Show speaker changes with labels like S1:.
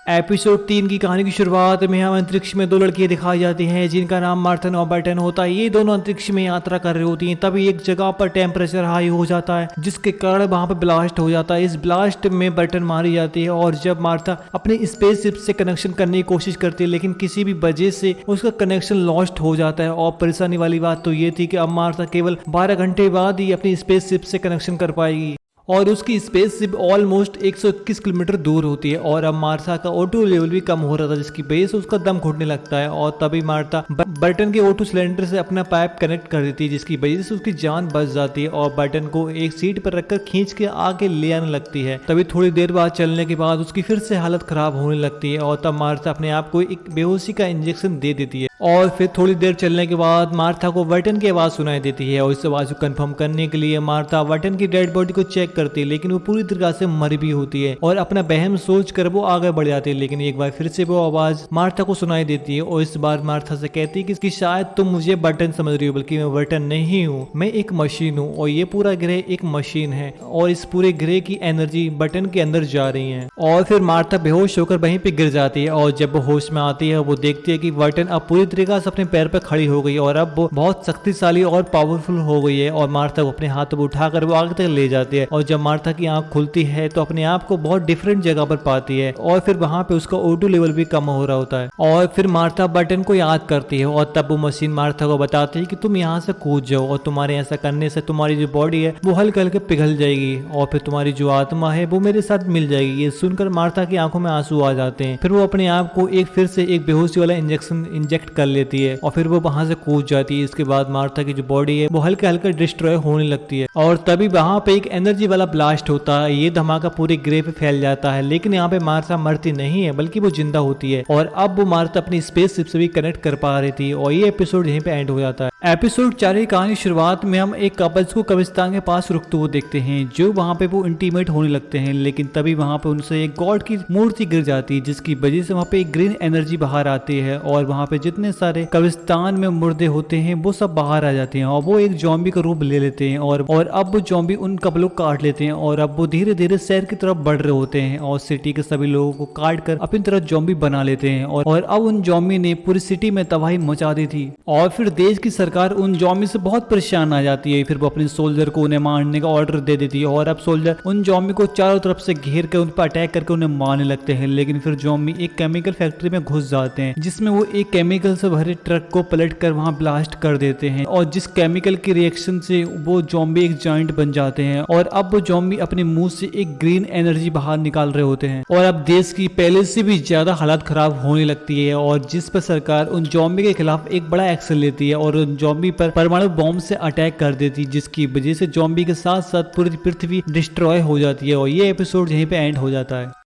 S1: Episode 3 की कहानी की शुरुआत में हम अंतरिक्ष में दो लड़कियां दिखाई जाती हैं जिनका नाम मार्थन और बर्टन होता है। ये दोनों अंतरिक्ष में यात्रा कर रही होती हैं। तभी एक जगह पर टेम्परेचर हाई हो जाता है जिसके कारण वहां पर ब्लास्ट हो जाता है। इस ब्लास्ट में बर्टन मारी जाती है और जब मार्था अपने स्पेसशिप से कनेक्शन करने की कोशिश करती है लेकिन किसी भी वजह से उसका कनेक्शन लॉस्ट हो जाता है। और परेशानी वाली बात तो ये थी कि अब मार्था केवल 12 घंटे बाद ही अपनी स्पेसशिप से कनेक्शन कर पाएगी और उसकी स्पेसशिप ऑलमोस्ट 121 किलोमीटर दूर होती है। और अब मार्था का O2 लेवल भी कम हो रहा था जिसकी वजह से उसका दम घुटने लगता है। और तभी मार्था बर्टन के O2 सिलेंडर से अपना पाइप कनेक्ट कर देती है जिसकी वजह से उसकी जान बच जाती है और बर्टन को एक सीट पर रखकर खींच के आगे ले आने लगती है। तभी थोड़ी देर बाद चलने के बाद उसकी फिर से हालत खराब होने लगती है और तब मार्था अपने आप को एक बेहोशी का इंजेक्शन दे देती है। और फिर थोड़ी देर चलने के बाद मार्था को बर्टन की आवाज सुनाई देती है और इस आवाज को कंफर्म करने के लिए मार्था बर्टन की डेड बॉडी को चेक करती है लेकिन वो पूरी तरह से मरी भी होती है और अपना बहम सोच कर वो आगे बढ़ जाती है। लेकिन एक बार फिर से वो आवाज मार्था को सुनाई देती है और इस बार मार्था से कहती है कि शायद तुम मुझे बर्टन समझ रही हो, बल्कि मैं बर्टन नहीं हूँ, मैं एक मशीन हूँ और ये पूरा ग्रह एक मशीन है और इस पूरे ग्रह की एनर्जी बर्टन के अंदर जा रही है। और फिर मार्था बेहोश होकर वहीं पे गिर जाती है और जब वो होश में आती है वो देखती है कि बर्टन अब पूरी तरीके से अपने पैर पर खड़ी हो गई और अब वो बहुत शक्तिशाली और पावरफुल हो गई है। और मार्था को अपने हाथ में उठाकर वो आगे तक ले जाती है और जब मार्था की आंख खुलती है तो अपने आप को बहुत डिफरेंट जगह पर पाती है और फिर वहां पे उसका O2 लेवल भी कम हो रहा होता है। और फिर मार्था बर्टन को याद करती है और तब वो मशीन मार्था को बताती है कि तुम यहाँ से कूद जाओ और तुम्हारे ऐसा करने से तुम्हारी जो बॉडी है वो हल्के हल्के पिघल जाएगी और फिर तुम्हारी जो आत्मा है वो मेरे साथ मिल जाएगी। ये सुनकर मार्था की आंखों में आंसू आ जाते हैं। फिर वो अपने आप को फिर से एक बेहोशी वाला इंजेक्शन इंजेक्ट कर लेती है और फिर वो वहां से कूद जाती है। इसके बाद मार्था की जो बॉडी है वो हल्के हल्के डिस्ट्रॉय होने लगती है और तभी वहां पे एक एनर्जी वाला ब्लास्ट होता है। ये धमाका पूरे ग्रह पे फैल जाता है लेकिन यहाँ पे मार्था मरती नहीं है बल्कि वो जिंदा होती है और अब वो मार्था अपनी स्पेसशिप से भी कनेक्ट कर पा रही थी। और ये एपिसोड यहीं पे एंड हो जाता है। एपिसोड 4 की कहानी शुरुआत में हम एक कपल्स को कब्रिस्तान के पास रुकते हुए देखते हैं जो वहां पे वो इंटीमेट होने लगते हैं लेकिन तभी वहां पे उनसे एक गॉड की मूर्ति गिर जाती है जिसकी वजह से वहां पे एक ग्रीन एनर्जी बाहर आती है और वहां पे जितने सारे कब्रिस्तान में मुर्दे होते हैं वो सब बाहर आ जाते हैं और वो एक जॉम्बी का रूप ले लेते हैं और अब वो जॉम्बी उन कपलों को काट लेते हैं और अब वो धीरे धीरे शहर की तरफ बढ़ रहे होते हैं और सिटी के सभी लोगों को काट कर अपनी तरफ जॉम्बी बना लेते हैं और अब उन जॉम्बी ने पूरी सिटी में तबाही मचा दी थी। और फिर देश की सरकार उन जॉम्बी से बहुत परेशान आ जाती है। फिर वो अपने सोल्जर को उन्हें मारने का ऑर्डर दे देती है और अब सोल्जर उन जॉम्बी को चारों तरफ से घेर कर उन पर अटैक करके उन्हें मारने लगते हैं। लेकिन फिर जॉम्बी एक केमिकल फैक्ट्री में घुस जाते हैं जिसमें वो एक केमिकल से भरे ट्रक को पलट कर वहां ब्लास्ट कर देते हैं और जिस केमिकल के रिएक्शन से वो जॉम्बी एक जॉइंट बन जाते हैं और अब वो जॉम्बी अपने मुंह से एक ग्रीन एनर्जी बाहर निकाल रहे होते हैं और अब देश की पहले से भी ज्यादा हालत खराब होने लगती है और जिस पर सरकार उन जॉम्बी के खिलाफ एक बड़ा एक्शन लेती है और उन जॉम्बी पर परमाणु बॉम्ब से अटैक कर देती है जिसकी वजह से जॉम्बी के साथ साथ पूरी पृथ्वी डिस्ट्रॉय हो जाती है। और ये एपिसोड यहीं पे एंड हो जाता है।